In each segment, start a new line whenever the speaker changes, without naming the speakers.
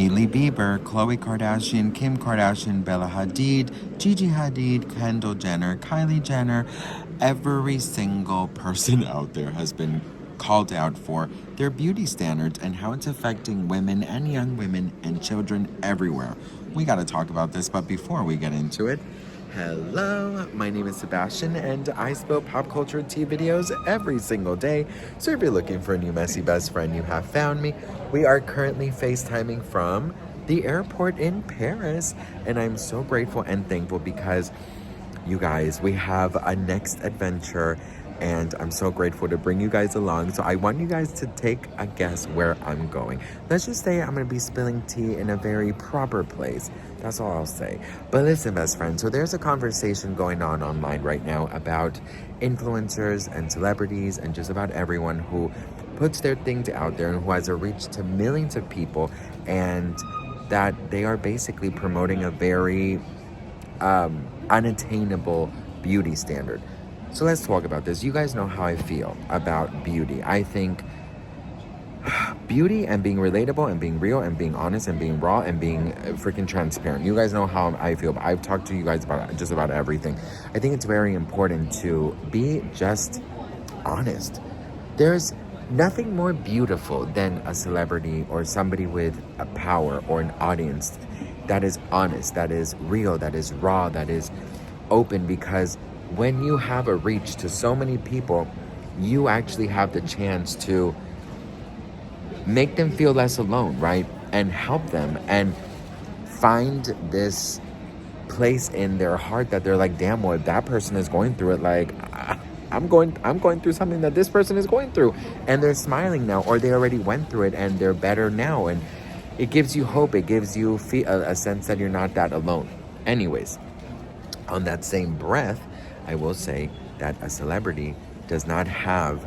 Hailey Bieber, Khloe Kardashian, Kim Kardashian, Bella Hadid, Gigi Hadid, Kendall Jenner, Kylie Jenner. Every single person out there has been called out for their beauty standards and how it's affecting women and young women and children everywhere. We got to talk about this, but before we get into it, hello, my name is Sebastian and I spill pop culture tea videos every single day. So if you're looking for a new messy best friend, you have found me. We are currently FaceTiming from the airport in Paris, and I'm so grateful and thankful because you guys, we have a next adventure and I'm so grateful to bring you guys along. So I want you guys to take a guess where I'm going. Let's just say I'm going to be spilling tea in a very proper place. That's all I'll say. But listen, best friend, so there's a conversation going on online right now about influencers and celebrities and just about everyone who puts their things out there and who has a reach to millions of people, and that they are basically promoting a very unattainable beauty standard. So let's talk about this. You guys know how I feel about beauty. I think beauty and being relatable and being real and being honest and being raw and being freaking transparent. You guys know how I feel. I've talked to you guys about just about everything. I think it's very important to be just honest. There's nothing more beautiful than a celebrity or somebody with a power or an audience that is honest, that is real, that is raw, that is open, because when you have a reach to so many people, you actually have the chance to make them feel less alone, right? And help them and find this place in their heart that they're like, damn, well, if that person is going through it, like, I'm going through something that this person is going through, and they're smiling now, or they already went through it and they're better now. And it gives you hope. It gives you a sense that you're not that alone. Anyways, on that same breath, I will say that a celebrity does not have,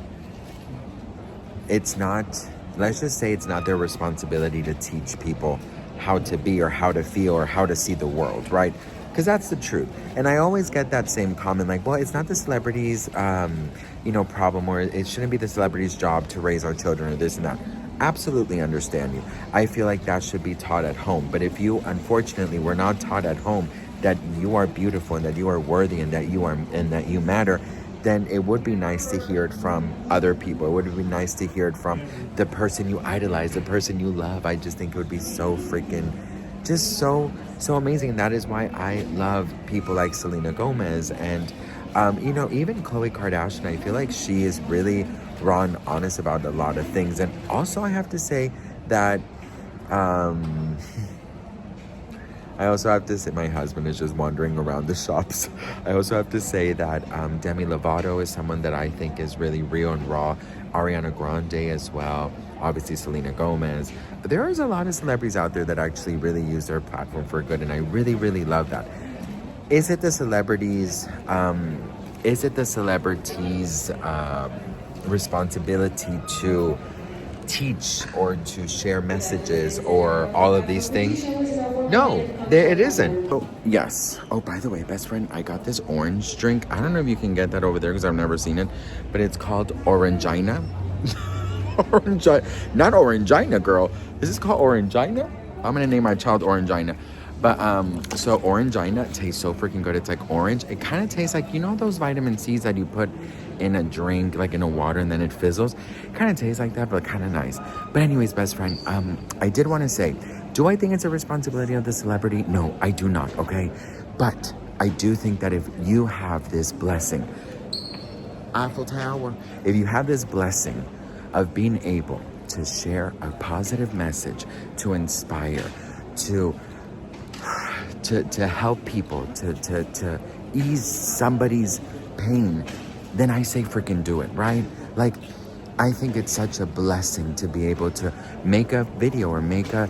let's just say it's not their responsibility to teach people how to be or how to feel or how to see the world, right? Because that's the truth. And I always get that same comment like, well, it's not the celebrity's, problem, or it shouldn't be the celebrity's job to raise our children or this and that. Absolutely understand you. I feel like that should be taught at home. But if you, unfortunately, were not taught at home that you are beautiful and that you are worthy and that you matter, then it would be nice to hear it from other people. It would be nice to hear it from the person you idolize, the person you love. I just think it would be so freaking, just so amazing. And that is why I love people like Selena Gomez and, even Khloe Kardashian. I feel like she is really raw and honest about a lot of things. And also I have to say that, I also have to say, my husband is just wandering around the shops. I also have to say that Demi Lovato is someone that I think is really real and raw. Ariana Grande as well. Obviously, Selena Gomez. But there is a lot of celebrities out there that actually really use their platform for good, and I really, really love that. Is it the celebrities' responsibility to teach or to share messages or all of these things? No, it isn't. Oh, yes. Oh, by the way, best friend, I got this orange drink. I don't know if you can get that over there because I've never seen it, but it's called Orangina. Not Orangina, girl. Is this called Orangina? I'm going to name my child Orangina. But, so Orangina tastes so freaking good. It's like orange. It kind of tastes like, those vitamin C's that you put in a drink, like in a water, and then it fizzles. It kind of tastes like that, but kind of nice. But anyways, best friend, I did want to say, do I think it's a responsibility of the celebrity? No, I do not, okay? But I do think that if you have this blessing, Eiffel Tower, if you have this blessing of being able to share a positive message, to inspire, to help people, to ease somebody's pain, then I say freaking do it, right? Like, I think it's such a blessing to be able to make a video or make a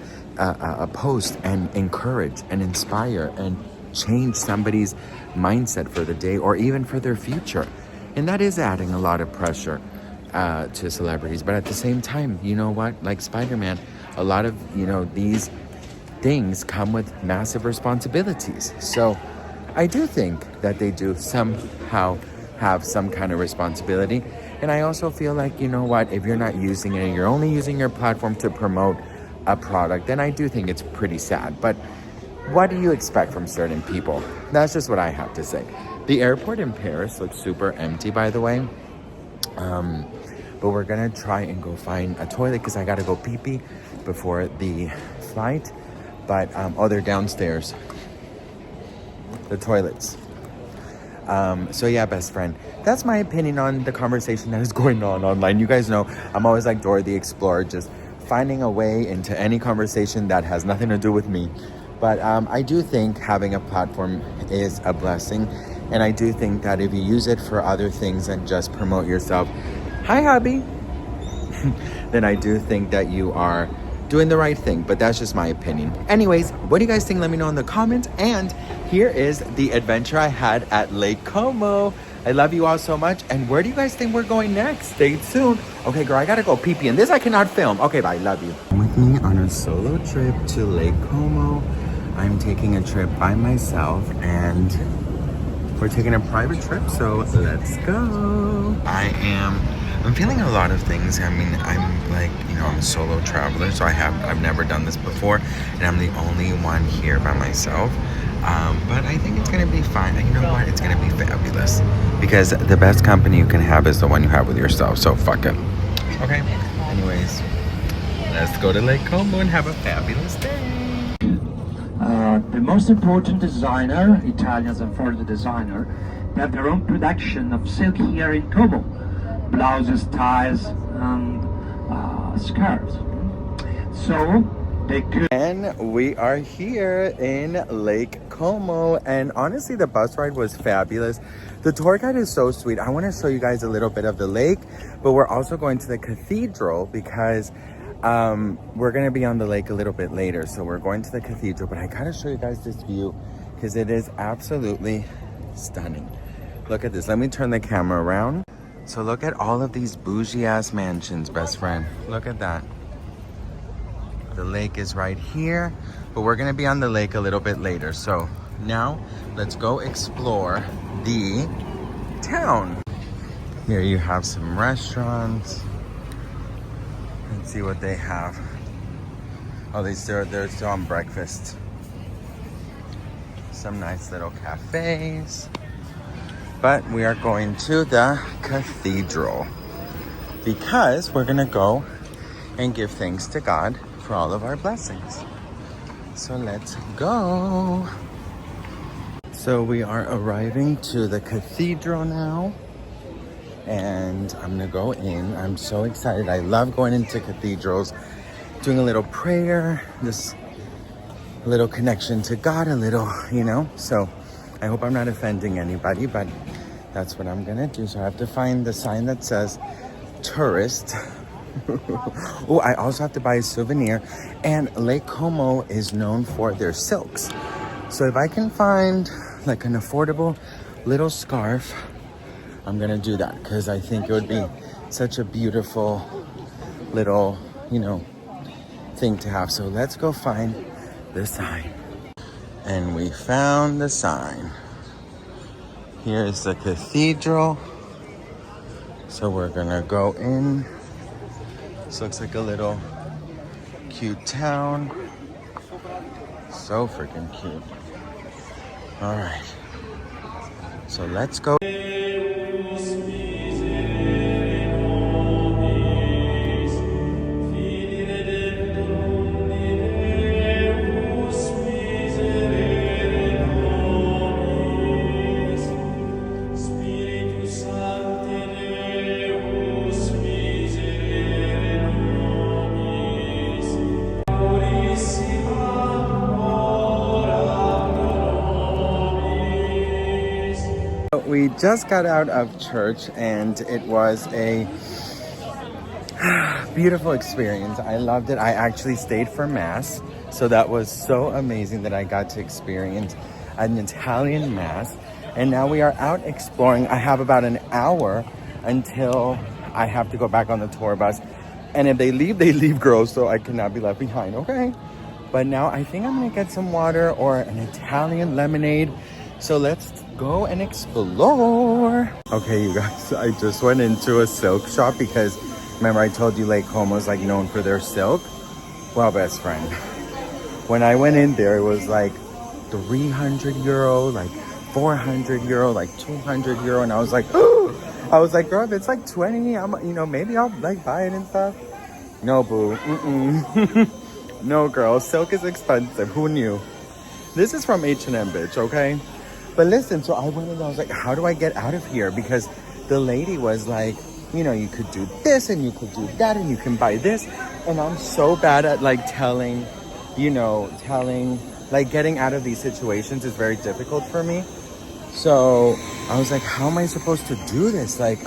post and encourage and inspire and change somebody's mindset for the day or even for their future. And that is adding a lot of pressure to celebrities. But at the same time, you know what? Like Spider-Man, a lot of, these things come with massive responsibilities. So I do think that they do somehow have some kind of responsibility. And I also feel like, if you're not using it and you're only using your platform to promote a product, then I do think it's pretty sad. But what do you expect from certain people? That's just what I have to say. The airport in Paris looks super empty, by the way. But we're gonna try and go find a toilet because I gotta go pee-pee before the flight. But, oh, they're downstairs. The toilets. So yeah, best friend. That's my opinion on the conversation that is going on online. You guys know I'm always like Dora the Explorer, just finding a way into any conversation that has nothing to do with me. But I do think having a platform is a blessing. And I do think that if you use it for other things and just promote yourself, hi hubby, then I do think that you are doing the right thing. But that's just my opinion. Anyways, what do you guys think? Let me know in the comments. And here is the adventure I had at Lake Como. I love you all so much. And where do you guys think we're going next? Stay tuned. Okay, girl, I gotta go pee-pee. And this I cannot film. Okay, bye. Love you. With me on a solo trip to Lake Como. I'm taking a trip by myself and we're taking a private trip, so let's go. I'm feeling a lot of things. I mean, I'm like, you know, I'm a solo traveler, so I've never done this before, and I'm the only one here by myself. But I think it's gonna be fine. And you know what? It's gonna be fabulous because the best company you can have is the one you have with yourself. So fuck it. Okay. Anyways, let's go to Lake Como and have a fabulous day.
The most important designer, Italians and foreign designer, they have their own production of silk here in Como. Blouses, ties, and scarves. So they could.
And we are here in Lake Como, and honestly the bus ride was fabulous. The tour guide is so sweet. I want to show you guys a little bit of the lake, but we're also going to the cathedral because we're gonna be on the lake a little bit later. So we're going to the cathedral, but I gotta show you guys this view because it is absolutely stunning. Look at this. Let me turn the camera around. So look at all of these bougie ass mansions, best friend. Look at that. The lake is right here, but we're gonna be on the lake a little bit later. So now let's go explore the town. Here you have some restaurants. Let's see what they have. Oh, they're still on breakfast. Some nice little cafes. But we are going to the cathedral because we're gonna go and give thanks to God for all of our blessings. So let's go. So we are arriving to the cathedral now. And I'm gonna go in. I'm so excited. I love going into cathedrals, doing a little prayer, this little connection to God, a little, you know. So I hope I'm not offending anybody, but that's what I'm gonna do. So I have to find the sign that says tourist. Oh, I also have to buy a souvenir. And Lake Como is known for their silks. So if I can find like an affordable little scarf, I'm gonna do that because I think it would be such a beautiful little, you know, thing to have. So let's go find the sign. And we found the sign. Here's the cathedral. So we're gonna go in. This looks like a little cute town. So freaking cute. All right. So let's go. We just got out of church and it was a beautiful experience. I loved it. I actually stayed for mass. So that was so amazing that I got to experience an Italian mass. And now we are out exploring. I have about an hour until I have to go back on the tour bus. And if they leave, girls. So I cannot be left behind, okay? But now I think I'm gonna get some water or an Italian lemonade. So let's go and explore. Okay, you guys, I just went into a silk shop because remember I told you Lake Como is like known for their silk. Well, best friend, when I went in there, it was like 300 euro, like 400 euro, like 200 euro. And I was like, I was like, girl, if it's like 20, maybe I'll like buy it and stuff. No, boo. No, girl, silk is expensive. Who knew? This is from H&M, bitch, okay? But listen, so I went and I was like, how do I get out of here? Because the lady was like, you could do this and you could do that and you can buy this. And I'm so bad at like telling, like getting out of these situations is very difficult for me. So I was like, how am I supposed to do this? Like,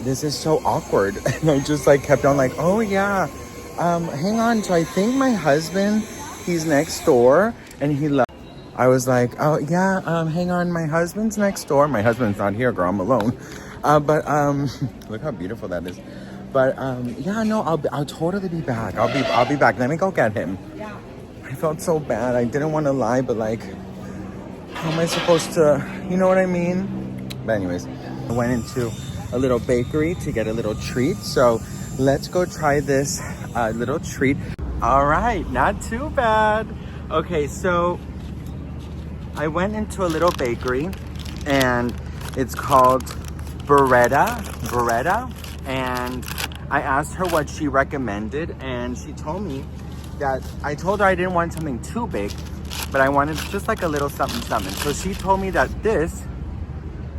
this is so awkward. And I just like kept on like, oh yeah, hang on. So I think my husband, he's next door and he left. I was like, oh yeah, hang on, my husband's next door. My husband's not here, girl, I'm alone. But look how beautiful that is. But yeah, no, I'll totally be back. I'll be back. Let me go get him. Yeah. I felt so bad. I didn't want to lie, but like, how am I supposed to, you know what I mean? But anyways, I went into a little bakery to get a little treat. So let's go try this little treat. All right, not too bad. Okay, so I went into a little bakery and it's called Beretta. And I asked her what she recommended and she told me that, I told her I didn't want something too big, but I wanted just like a little something. So she told me that this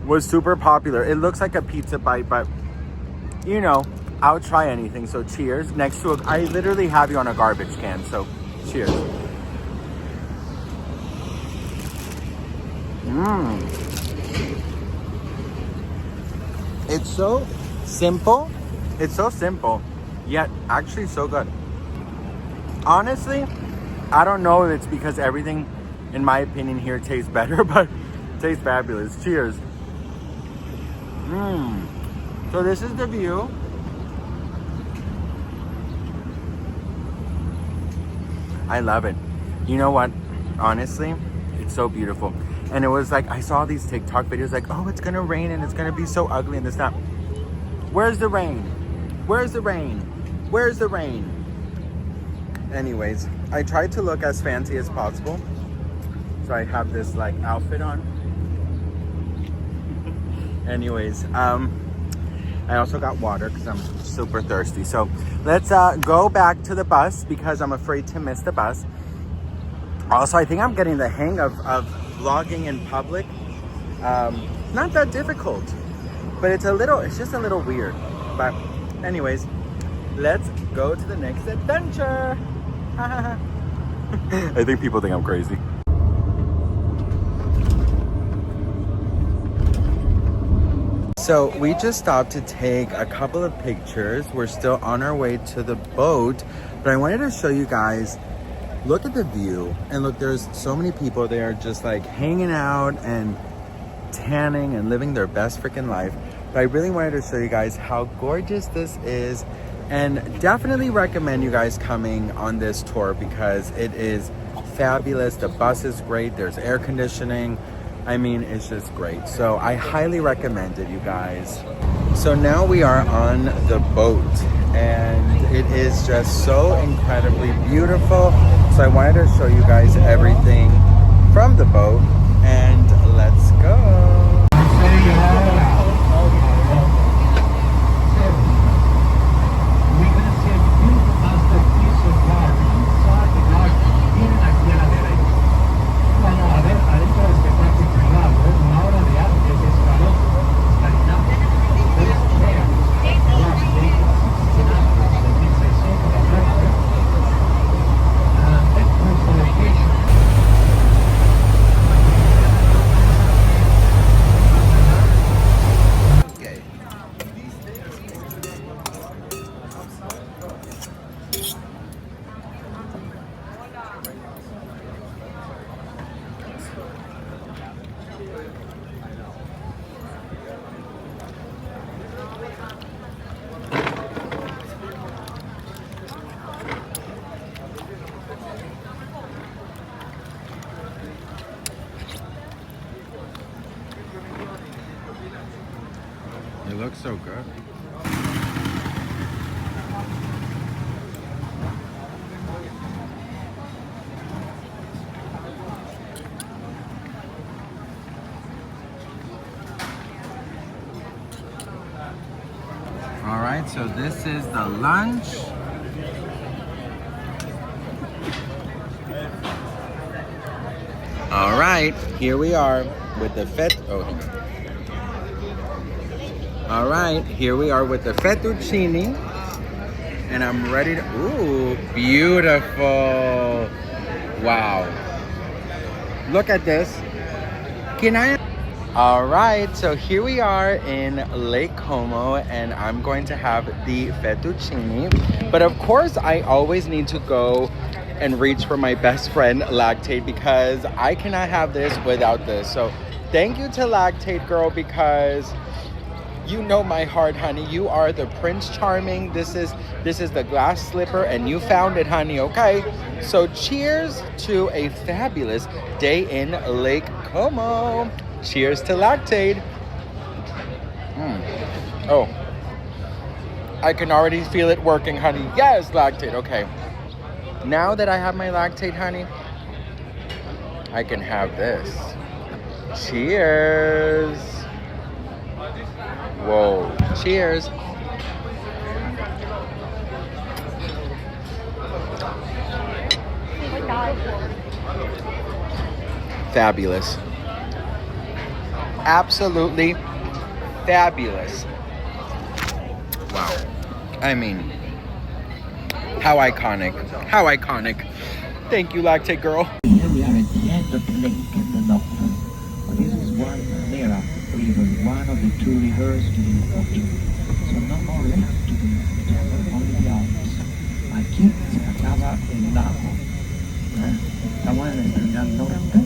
was super popular. It looks like a pizza bite, but I'll try anything. So cheers. Next to I literally have you on a garbage can, so cheers. It's so simple. It's so simple, yet actually so good. Honestly, I don't know if it's because everything, in my opinion, here tastes better, but it tastes fabulous. Cheers. So this is the view. I love it. You know what? Honestly, it's so beautiful. And it was like, I saw these TikTok videos like, oh, it's gonna rain and it's gonna be so ugly and this, that. Where's the rain? Where's the rain? Where's the rain? Anyways, I tried to look as fancy as possible. So I have this like outfit on. Anyways, I also got water because I'm super thirsty. So let's go back to the bus because I'm afraid to miss the bus. Also, I think I'm getting the hang of vlogging in public. Not that difficult, but it's just a little weird. But anyways, let's go to the next adventure. I think people think I'm crazy. So we just stopped to take a couple of pictures. We're still on our way to the boat, but I wanted to show you guys, look at the view. And look, there's so many people there just like hanging out and tanning and living their best freaking life. But I really wanted to show you guys how gorgeous this is, and definitely recommend you guys coming on this tour because it is fabulous. The bus is great. There's air conditioning. I mean, it's just great. So I highly recommend it, you guys. So now we are on the boat and it is just so incredibly beautiful. So I wanted to show you guys everything from the boat, and let's go. It looks so good. right, so this is the lunch. All right, here we are with the All right, here we are with the fettuccine. And I'm ready to, ooh, beautiful. Wow. Look at this. Can I? All right, so here we are in Lake Como, and I'm going to have the fettuccine. But of course, I always need to go and reach for my best friend, Lactate, because I cannot have this without this. So thank you to Lactate, girl, because you know my heart, honey. You are the Prince Charming. This is the glass slipper, and you found it, honey, okay? So cheers to a fabulous day in Lake Como. Cheers to Lactate. Oh, I can already feel it working, honey. Yes, Lactate, okay. Now that I have my Lactate, honey, I can have this. Cheers. Whoa, cheers. Fabulous. Absolutely fabulous. Wow. I mean, how iconic. How iconic. Thank you, Lactate girl.
Here we are at the end of the lake in the north. But this is one Mera river, one of the two rivers to the ocean. So no more left to the only the Alps. Aquí se acaba el lago. Estamos en el extremidad norte